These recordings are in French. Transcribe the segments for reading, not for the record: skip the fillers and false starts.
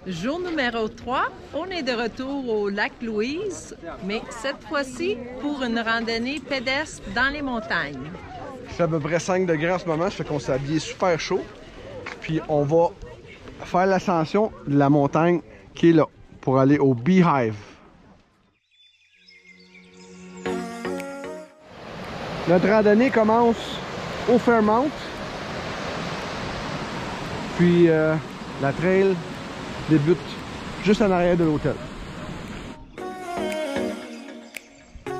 Jour numéro 3, on est de retour au lac Louise, mais cette fois-ci pour une randonnée pédestre dans les montagnes. Il fait à peu près 5 degrés en ce moment, ça fait qu'on s'est habillé super chaud. Puis on va faire l'ascension de la montagne qui est là, pour aller au Beehive. Notre randonnée commence au Fairmount. Puis la trail débute juste en arrière de l'hôtel.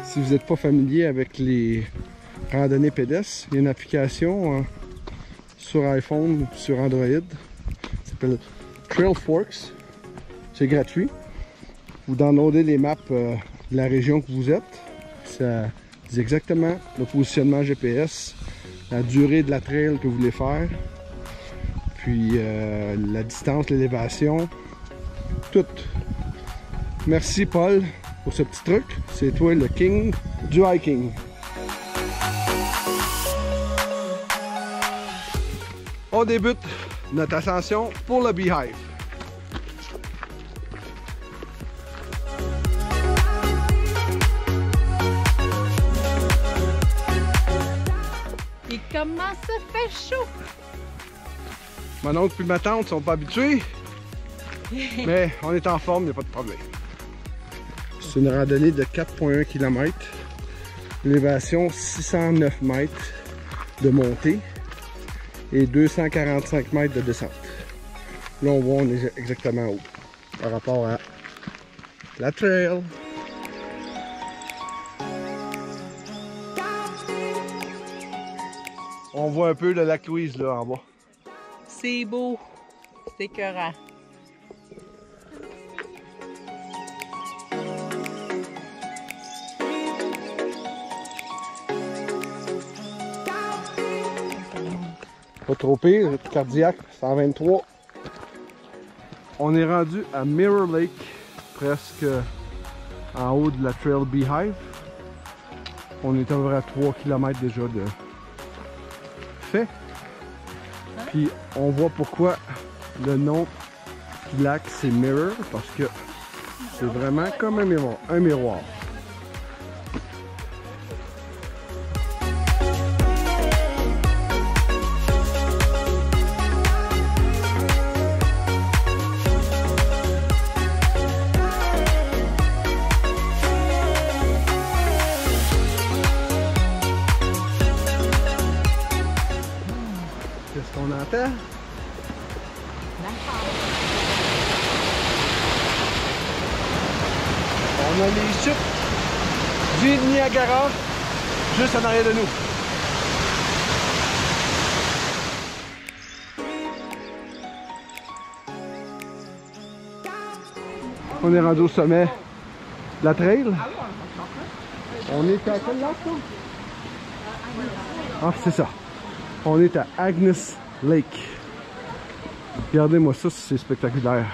Si vous n'êtes pas familier avec les randonnées pédestres, il y a une application sur iPhone ou sur Android. Ça s'appelle Trailforks. C'est gratuit. Vous downloadez les maps de la région que vous êtes. Ça dit exactement le positionnement GPS, la durée de la trail que vous voulez faire. Puis la distance, l'élévation, tout. Merci Paul pour ce petit truc. C'est toi le king du hiking. On débute notre ascension pour le Beehive. Et comment ça fait chaud! Mon oncle et ma tante ne sont pas habitués, mais on est en forme, il n'y a pas de problème. C'est une randonnée de 4,1 km, élévation 609 mètres de montée et 245 mètres de descente. Là, on voit, on est exactement haut par rapport à la trail. On voit un peu le lac Louise là en bas. C'est beau, c'est écœurant. Pas trop pire, rythme cardiaque, 123. On est rendu à Mirror Lake, presque en haut de la Trail Beehive. On est à peu près à 3 km déjà de fait. Puis on voit pourquoi le nom du lac c'est Mirror, parce que c'est vraiment comme un miroir. Qu'est-ce qu'on entend? On a les chutes du Niagara juste en arrière de nous. On est rendu au sommet de la trail. On est à quel lac, toi? Ah, c'est ça. On est à Agnes Lake. Regardez-moi ça, c'est spectaculaire.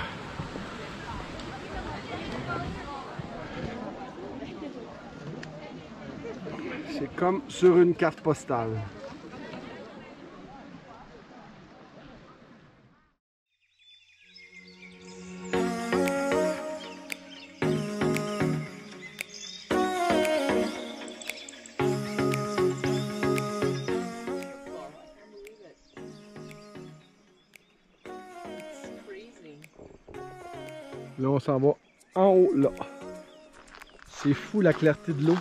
C'est comme sur une carte postale. Là, on s'en va en haut, là. C'est fou la clarté de l'eau.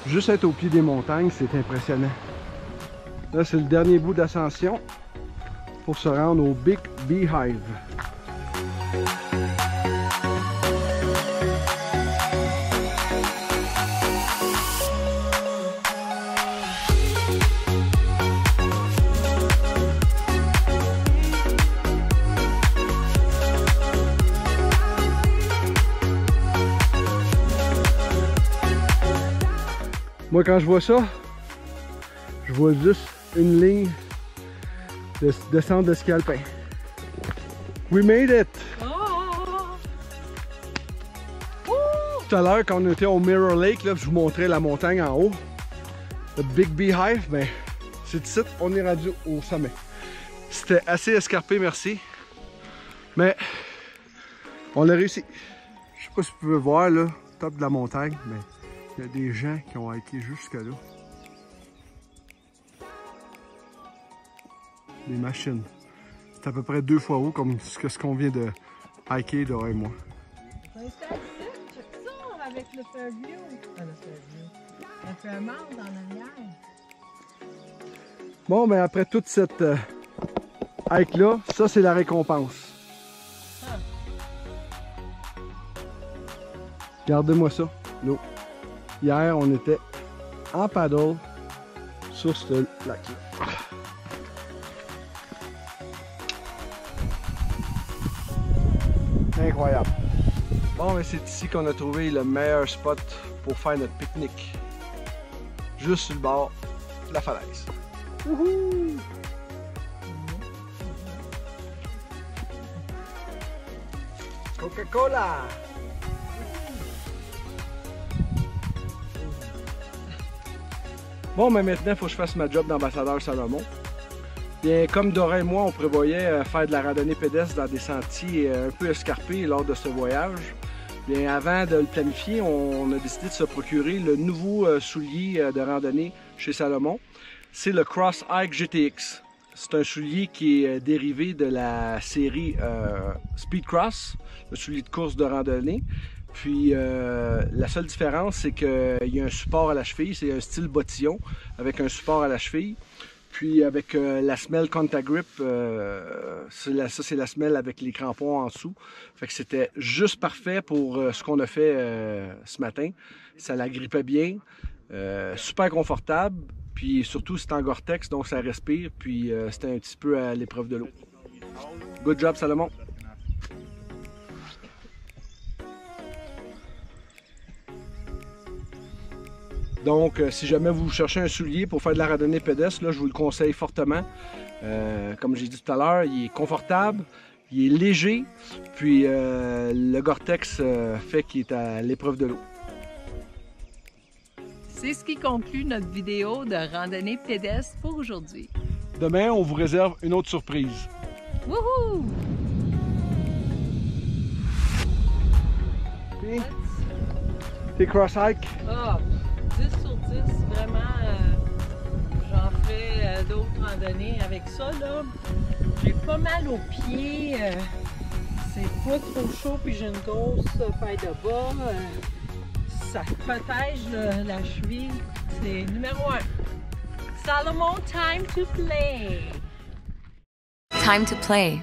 Juste être au pied des montagnes, c'est impressionnant. Là, c'est le dernier bout d'ascension pour se rendre au Big Beehive. Moi, quand je vois ça, je vois juste une ligne de descente de ski alpin. We made it! Oh! Oh! tout à l'heure, quand on était au Mirror Lake, là, je vous montrais la montagne en haut. Le Big Beehive, ben, c'est ici, on est rendu au sommet. C'était assez escarpé, merci. Mais on l'a réussi. Je sais pas si vous pouvez voir, là, top de la montagne, mais il y a des gens qui ont hiké jusque là. Des machines. C'est à peu près 2 fois haut, comme ce qu'on vient de hiker, Dora et moi. Avec le Fairview. Le Fairmount dans l'arrière. Bon, mais après toute cette hike-là, ça c'est la récompense. Ah. Regardez-moi ça, l'eau. Hier, on était en paddle sur ce lac-là. Incroyable. Bon, mais c'est ici qu'on a trouvé le meilleur spot pour faire notre pique-nique. Juste sur le bord de la falaise. Wouhou! Coca-Cola! Bon, mais maintenant, il faut que je fasse ma job d'ambassadeur Salomon. Bien, comme Dora et moi, on prévoyait faire de la randonnée pédestre dans des sentiers un peu escarpés lors de ce voyage. Bien, avant de le planifier, on a décidé de se procurer le nouveau soulier de randonnée chez Salomon. C'est le Cross Hike GTX. C'est un soulier qui est dérivé de la série Speed Cross, le soulier de course de randonnée. Puis la seule différence, c'est qu'il y a un support à la cheville, c'est un style bottillon avec un support à la cheville. Puis avec la semelle Contact Grip, ça c'est la semelle avec les crampons en dessous. Fait que c'était juste parfait pour ce qu'on a fait ce matin. Ça la grippait bien, super confortable, puis surtout c'est en Gore-Tex, donc ça respire, puis c'était un petit peu à l'épreuve de l'eau. Good job Salomon! Donc, si jamais vous cherchez un soulier pour faire de la randonnée pédestre, là, je vous le conseille fortement. Comme j'ai dit tout à l'heure, il est confortable, il est léger, puis le Gore-Tex fait qu'il est à l'épreuve de l'eau. C'est ce qui conclut notre vidéo de randonnée pédestre pour aujourd'hui. Demain, on vous réserve une autre surprise. Wouhou! Puis, tes cross-hike? Ah, 10 sur 10, vraiment, j'en fais d'autres randonnées avec ça, là. J'ai pas mal aux pieds, c'est pas trop chaud, puis j'ai une grosse paille de bas. Ça protège la cheville, c'est numéro 1. Salomon, time to play! Time to play